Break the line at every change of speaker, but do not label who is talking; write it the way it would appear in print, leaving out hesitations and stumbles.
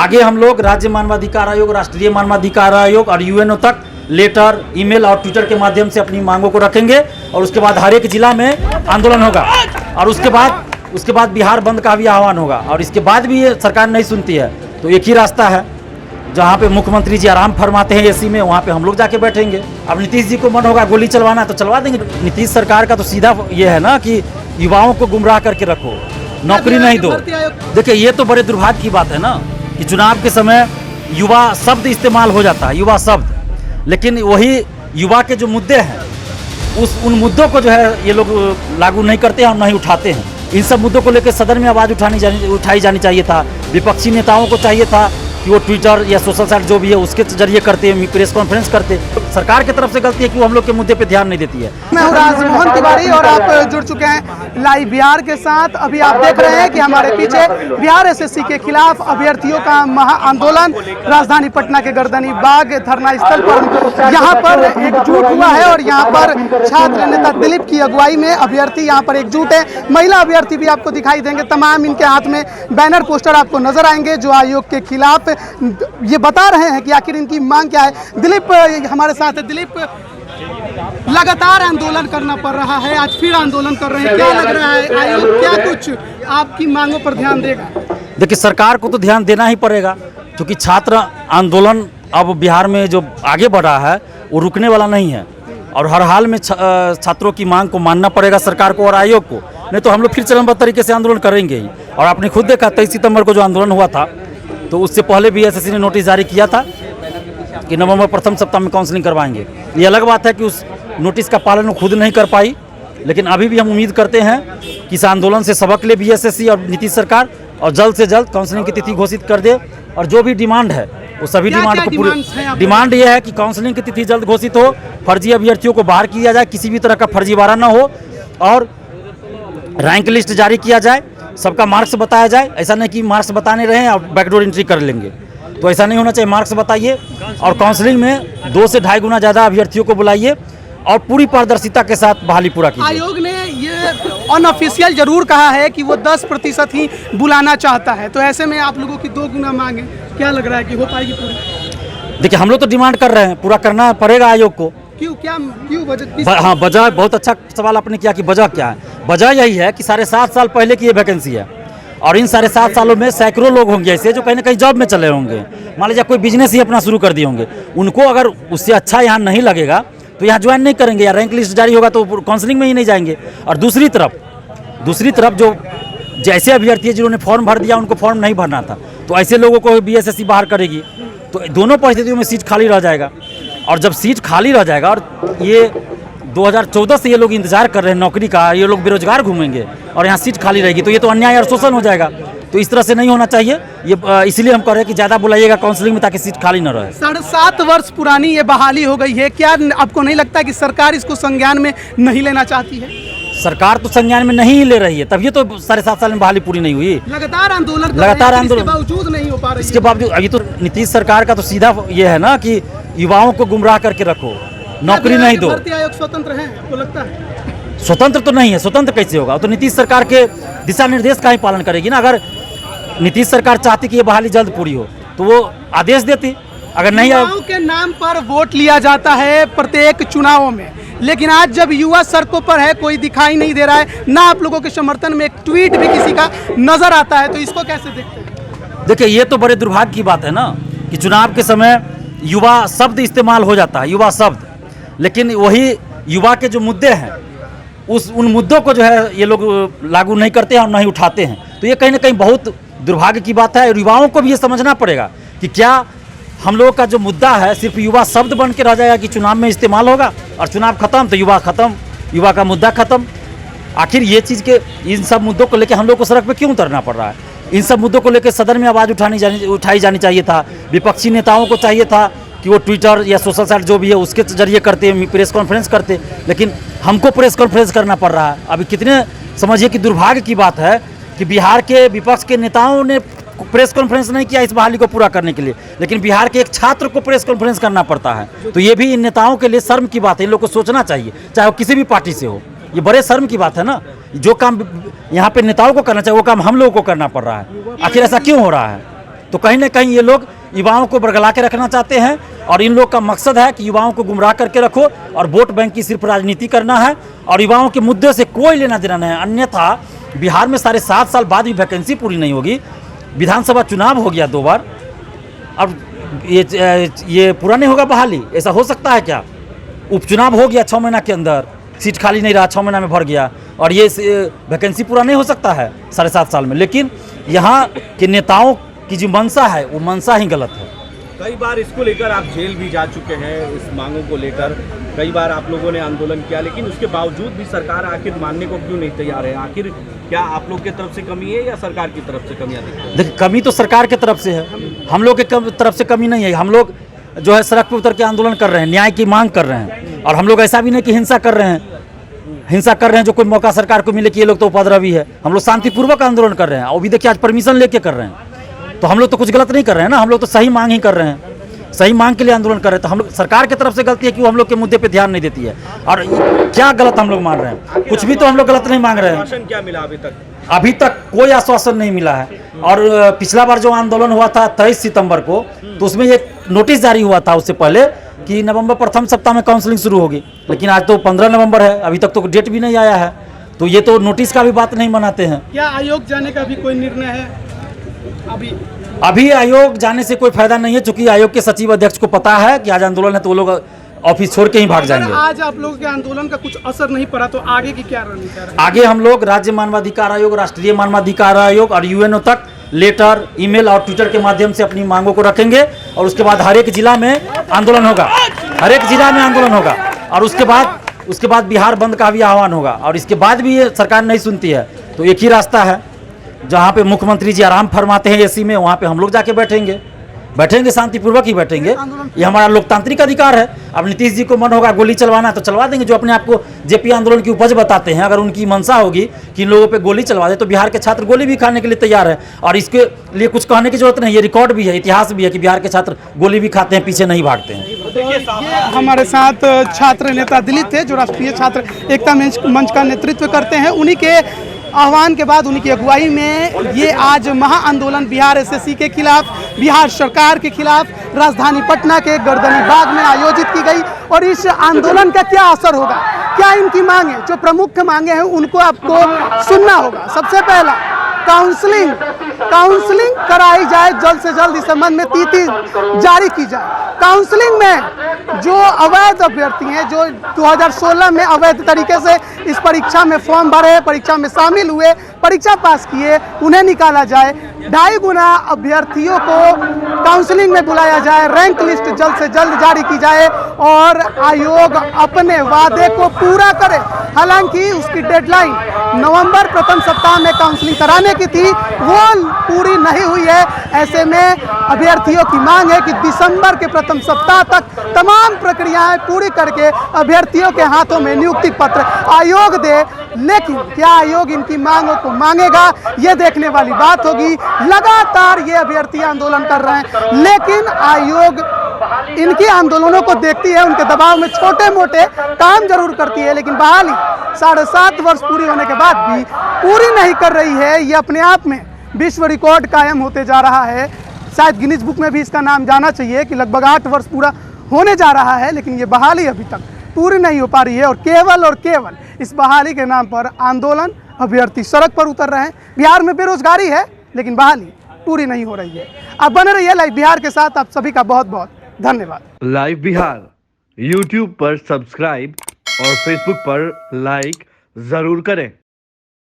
आगे हम लोग राज्य मानवाधिकार आयोग, राष्ट्रीय मानवाधिकार आयोग और यूएनओ तक लेटर, ईमेल और ट्विटर के माध्यम से अपनी मांगों को रखेंगे और उसके बाद हर एक जिला में आंदोलन होगा और उसके बाद बिहार बंद का भी आह्वान होगा। और इसके बाद भी ये सरकार नहीं सुनती है तो एक ही रास्ता है, जहाँ पे मुख्यमंत्री जी आराम फरमाते हैं एसी में, वहाँ पे हम लोग जाके बैठेंगे। अब नीतीश जी को मन होगा गोली चलवाना तो चलवा देंगे। नीतीश सरकार का तो सीधा ये है ना कि युवाओं को गुमराह करके रखो, नौकरी नहीं दो। देखिए ये तो बड़े दुर्भाग्य की बात है ना कि चुनाव के समय युवा शब्द इस्तेमाल हो जाता है, युवा शब्द, लेकिन वही युवा के जो मुद्दे हैं उन मुद्दों को जो है ये लोग लागू नहीं करते हैं और नहीं उठाते हैं। इन सब मुद्दों को लेकर सदन में आवाज़ उठाई जानी चाहिए था। विपक्षी नेताओं को चाहिए था कि वो ट्विटर या सोशल साइट जो भी है उसके जरिए करते, प्रेस कॉन्फ्रेंस करते। सरकार की तरफ से गलती है कि वो हम लोग के मुद्दे पे ध्यान नहीं देती है।
मैं हूं राजमोहन तिवारी और आप जुड़ चुके हैं लाइव बिहार के साथ। अभी आप देख रहे हैं कि हमारे पीछे बिहार एसएससी के खिलाफ अभ्यर्थियों का महा आंदोलन राजधानी पटना के गर्दनी बाग धरना स्थल पर यहाँ पर एकजुट हुआ है और यहाँ पर छात्र नेता दिलीप की अगुवाई में अभ्यर्थी यहाँ पर एकजुट है। महिला अभ्यर्थी भी आपको दिखाई देंगे, तमाम इनके हाथ में बैनर पोस्टर आपको नजर आएंगे जो आयोग के खिलाफ ये बता रहे हैं कि आखिर इनकी मांग क्या है। दिलीप हमारे साथ है। दिलीप, लगातार आंदोलन करना पड़ रहा है, आज फिर आंदोलन कर रहे हैं, क्या लग रहा है आयोग क्या कुछ आपकी मांगों पर ध्यान देगा?
देखिए सरकार को तो ध्यान देना ही पड़ेगा क्योंकि छात्र आंदोलन अब बिहार में जो आगे बढ़ा है वो रुकने वाला नहीं है और हर हाल में छात्रों की मांग को मानना पड़ेगा सरकार को और आयोग को, नहीं तो हम लोग फिर चरणबद्ध तरीके से आंदोलन करेंगे ही। और आपने खुद देखा 23 सितंबर को जो आंदोलन हुआ था तो उससे पहले भी एसएससी ने नोटिस जारी किया था कि नवंबर प्रथम सप्ताह में काउंसलिंग करवाएंगे। ये अलग बात है कि उस नोटिस का पालन वो खुद नहीं कर पाई, लेकिन अभी भी हम उम्मीद करते हैं कि इस आंदोलन से सबक ले बीएसएससी और नीतीश सरकार और जल्द से जल्द काउंसलिंग की तिथि घोषित कर दे। और जो भी डिमांड है वो सभी डिमांड को पूरी डिमांड ये है कि काउंसलिंग की तिथि जल्द घोषित हो, फर्जी अभ्यर्थियों को बाहर किया जाए, किसी भी तरह का फर्जीवाड़ा न हो और रैंक लिस्ट जारी किया जाए, सबका मार्क्स बताया जाए। ऐसा नहीं कि मार्क्स बताने रहें और बैकडोर एंट्री कर लेंगे, तो ऐसा नहीं होना चाहिए। मार्क्स बताइए और काउंसलिंग में 2 से 2.5 गुना ज़्यादा अभ्यर्थियों को बुलाइए और पूरी पारदर्शिता के साथ बहाली पूरा कीजिए।
आयोग ने ये अनऑफिशियल जरूर कहा है कि वो 10% ही बुलाना चाहता है, तो ऐसे में आप लोगों की 2 गुना मांगे, क्या लग रहा है कि हो पाएगी पूरी?
देखिए हम लोग तो डिमांड कर रहे हैं, पूरा करना पड़ेगा आयोग को।
क्यों वजह?
हाँ, वजह बहुत अच्छा सवाल आपने किया कि वजह क्या है। वजह यही है कि 7.5 साल पहले की ये वैकेंसी है और इन 7.5 सालों में सैकड़ों लोग होंगे ऐसे जो कहीं ना कहीं जॉब में चले होंगे, मान लीजिए कोई बिजनेस ही अपना शुरू कर दिए होंगे, उनको अगर उससे अच्छा यहाँ नहीं लगेगा तो यहाँ ज्वाइन नहीं करेंगे या रैंक लिस्ट जारी होगा तो काउंसलिंग में ही नहीं जाएंगे। और दूसरी तरफ जो जैसे अभ्यर्थी है जिन्होंने फॉर्म भर दिया उनको फॉर्म नहीं भरना था, तो ऐसे लोगों को बीएसएससी बाहर करेगी, तो दोनों परिस्थितियों में सीट खाली रह जाएगा। और जब सीट खाली रह जाएगा और ये 2014 से ये लोग इंतजार कर रहे हैं नौकरी का, ये लोग बेरोजगार घूमेंगे और यहाँ सीट खाली रहेगी, तो ये तो अन्याय और शोषण हो जाएगा। तो इस तरह से नहीं होना चाहिए, ये इसलिए हम कह रहे हैं कि ज़्यादा बुलाइएगा काउंसलिंग में ताकि सीट खाली न रहे।
7.5 वर्ष पुरानी ये बहाली हो गई है, क्या आपको नहीं लगता कि सरकार इसको संज्ञान में नहीं लेना चाहती है?
सरकार तो संज्ञान में नहीं ले रही है, तभी तो 7.5 साल में बहाली पूरी नहीं हुई।
लगातार आंदोलन इसके बावजूद नहीं हो पा रही।
इसके बावजूद अभी तो नीतीश सरकार का तो सीधा ये है ना कि युवाओं को गुमराह करके रखो, नौकरी नहीं दो।
भर्ती आयोग स्वतंत्र है, आपको लगता है?
स्वतंत्र तो नहीं है, स्वतंत्र कैसे होगा? तो नीतीश सरकार के दिशा निर्देश का ही पालन करेगी ना। अगर नीतीश सरकार चाहती कि ये बहाली जल्द पूरी हो तो वो आदेश देती। अगर नहीं,
युवाओं के नाम पर वोट लिया जाता है प्रत्येक चुनावों में, लेकिन आज जब युवा सड़कों पर है कोई दिखाई नहीं दे रहा है, ना आप लोगों के समर्थन में एक ट्वीट भी किसी का नजर आता है, तो इसको कैसे देखते हैं?
देखिए ये तो बड़े दुर्भाग्य की बात है ना कि चुनाव के समय युवा शब्द इस्तेमाल हो जाता है, युवा शब्द, लेकिन वही युवा के जो मुद्दे हैं उन मुद्दों को जो है ये लोग लागू नहीं करते हैं और नहीं उठाते हैं। तो ये कहीं ना कहीं बहुत दुर्भाग्य की बात है और युवाओं को भी ये समझना पड़ेगा कि क्या हम लोगों का जो मुद्दा है सिर्फ युवा शब्द बन के रह जाएगा कि चुनाव में इस्तेमाल होगा और चुनाव खत्म तो युवा खत्म, युवा का मुद्दा खत्म। आखिर ये चीज़ के इन सब मुद्दों को लेकर हम लोग को सड़क पर क्यों उतरना पड़ रहा है? इन सब मुद्दों को लेकर सदन में आवाज़ उठाई जानी चाहिए था। विपक्षी नेताओं को चाहिए था कि वो ट्विटर या सोशल साइट जो भी है उसके जरिए करते, प्रेस कॉन्फ्रेंस करते, लेकिन हमको प्रेस कॉन्फ्रेंस करना पड़ रहा है। अभी कितने समझिए कि दुर्भाग्य की बात है कि बिहार के विपक्ष के नेताओं ने प्रेस कॉन्फ्रेंस नहीं किया इस बहाली को पूरा करने के लिए, लेकिन बिहार के एक छात्र को प्रेस कॉन्फ्रेंस करना पड़ता है। तो ये भी इन नेताओं के लिए शर्म की बात है, इन लोग को सोचना चाहिए, चाहे वो किसी भी पार्टी से हो। ये बड़े शर्म की बात है ना, जो काम यहाँ पे नेताओं को करना चाहिए वो काम हम लोगों को करना पड़ रहा है। आखिर ऐसा क्यों हो रहा है? तो कहीं ना कहीं ये लोग युवाओं को बरगला के रखना चाहते हैं और इन लोग का मकसद है कि युवाओं को गुमराह करके रखो और वोट बैंक की सिर्फ राजनीति करना है और युवाओं के मुद्दे से कोई लेना देना नहीं है। अन्यथा बिहार में 7.5 साल बाद भी वैकेंसी पूरी नहीं होगी। विधानसभा चुनाव हो गया 2 बार, अब ये पूरा नहीं होगा बहाली, ऐसा हो सकता है क्या? उपचुनाव हो गया 6 महीना के अंदर, सीट खाली नहीं रहा, 6 महीना में भर गया और ये वैकेंसी पूरा नहीं हो सकता है 7.5 साल में। लेकिन यहाँ के नेताओं की जो मंशा है वो मंशा ही गलत है।
कई बार इसको लेकर आप जेल भी जा चुके हैं, इस मांगों को लेकर कई बार आप लोगों ने आंदोलन किया, लेकिन उसके बावजूद भी सरकार आखिर मानने को क्यों नहीं तैयार है? आखिर क्या आप लोग की तरफ से कमी है या सरकार की तरफ से कमियां दिखती हैं?
देखिए, कमी तो सरकार की तरफ से है, हम लोग के तरफ से कमी नहीं है। हम लोग जो है सड़क पर उतर के आंदोलन कर रहे हैं, न्याय की मांग कर रहे हैं और हम लोग ऐसा भी नहीं कि हिंसा कर रहे हैं जो कोई मौका सरकार को मिले कि ये लोग तो उपद्रवी है। हम लोग शांतिपूर्वक आंदोलन कर रहे हैं और भी देखिए आज परमिशन लेके कर रहे हैं, तो हम लोग तो कुछ गलत नहीं कर रहे हैं ना, हम लोग तो सही मांग ही कर रहे हैं, सही मांग के लिए आंदोलन कर रहे हैं। तो हम लोग सरकार की तरफ से गलती है कि वो हम लोग के मुद्दे पे ध्यान नहीं देती है। और क्या गलत हम लोग मान रहे हैं? कुछ भी तो हम लोग गलत नहीं मांग रहे हैं।
आश्वासन क्या मिला अभी तक?
अभी तक कोई आश्वासन नहीं मिला है। और पिछला बार जो आंदोलन हुआ था 23 सितंबर को, तो उसमें एक नोटिस जारी हुआ था उससे पहले कि नवंबर प्रथम सप्ताह में काउंसलिंग शुरू होगी, लेकिन आज तो 15 नवंबर है, अभी तक तो डेट भी नहीं आया है। तो ये तो नोटिस का भी बात नहीं मनाते हैं।
क्या आयोग जाने का भी कोई निर्णय है?
अभी आयोग जाने से कोई फायदा नहीं है, क्योंकि आयोग के सचिव अध्यक्ष को पता है कि आज आंदोलन है तो वो लोग ऑफिस छोड़ के ही भाग जाएंगे।
आज आप लोगों के आंदोलन का कुछ असर नहीं पड़ा तो आगे की क्या रणनीति है?
आगे हम लोग राज्य मानवाधिकार आयोग, राष्ट्रीय मानवाधिकार आयोग और यूएनओ तक लेटर, ईमेल और ट्विटर के माध्यम से अपनी मांगों को रखेंगे और उसके बाद हर एक जिला में आंदोलन होगा, हर एक जिला में आंदोलन होगा और उसके बाद बिहार बंद का भी आह्वान होगा। और इसके बाद भी ये सरकार नहीं सुनती है तो एक ही रास्ता है, जहाँ पे मुख्यमंत्री जी आराम फरमाते हैं एसी में, वहाँ पे हम लोग जाके बैठेंगे, शांतिपूर्वक ही बैठेंगे। ये हमारा लोकतांत्रिक अधिकार है। अब नीतीश जी को मन होगा गोली चलवाना तो चलवा देंगे, जो अपने आप को जेपी आंदोलन की उपज बताते हैं। अगर उनकी मंशा होगी कि इन लोगों पे गोली चलवा दे तो बिहार के छात्र गोली भी खाने के लिए तैयार है और इसके लिए कुछ कहने की जरूरत नहीं। ये रिकॉर्ड भी है, इतिहास भी है कि बिहार के छात्र गोली भी खाते हैं, पीछे नहीं भागते हैं।
हमारे साथ छात्र नेता दिलीप थे जो राष्ट्रीय छात्र एकता मंच का नेतृत्व करते हैं। उन्हीं के आह्वान के बाद, उन्हीं की अगुवाई में ये आज महाआंदोलन बिहार एसएससी के खिलाफ, बिहार सरकार के खिलाफ राजधानी पटना के गर्दनी बाग में आयोजित की गई। और इस आंदोलन का क्या असर होगा, क्या इनकी मांगे, जो प्रमुख मांगे हैं उनको आपको सुनना होगा। सबसे पहला, काउंसलिंग कराई जाए जल्द से जल्द, इस संबंध में तीती जारी की जाए। काउंसलिंग में जो अवैध अभ्यर्थी हैं, जो 2016 में अवैध तरीके से इस परीक्षा में फॉर्म भरे, परीक्षा में शामिल हुए, परीक्षा पास किए, उन्हें निकाला जाए। 2.5 गुना अभ्यर्थियों को काउंसलिंग में बुलाया जाए, रैंक लिस्ट जल्द से जल्द जारी की जाए और आयोग अपने वादे को पूरा करे। हालांकि उसकी डेडलाइन नवंबर प्रथम सप्ताह में काउंसलिंग कराने की थी, वो पूरी नहीं हुई है। ऐसे में अभ्यर्थियों की मांग है कि दिसंबर के प्रथम सप्ताह तक तमाम प्रक्रियाएं पूरी करके अभ्यर्थियों के हाथों में नियुक्ति पत्र आयोग दे। लेकिन क्या आयोग इनकी मांगों को मांगेगा, ये देखने वाली बात होगी। लगातार ये अभ्यर्थी आंदोलन कर रहे हैं, लेकिन आयोग इनके आंदोलनों को देखती है, उनके दबाव में छोटे मोटे काम जरूर करती है, लेकिन बहाली 7.5 वर्ष पूरी होने के बाद भी पूरी नहीं कर रही है। ये अपने आप में विश्व रिकॉर्ड कायम होते जा रहा है। शायद गिनीज बुक में भी इसका नाम जाना चाहिए कि लगभग 8 वर्ष पूरा होने जा रहा है, लेकिन ये बहाली अभी तक पूरी नहीं हो पा रही है। और केवल इस बहाली के नाम पर आंदोलन, अभ्यर्थी सड़क पर उतर रहे हैं। बिहार में बेरोजगारी है, लेकिन बहाली पूरी नहीं हो रही है। आप बने रहिए लाइव बिहार के साथ। आप सभी का बहुत बहुत धन्यवाद।
लाइव बिहार यूट्यूब पर सब्सक्राइब और फेसबुक पर लाइक जरूर करें।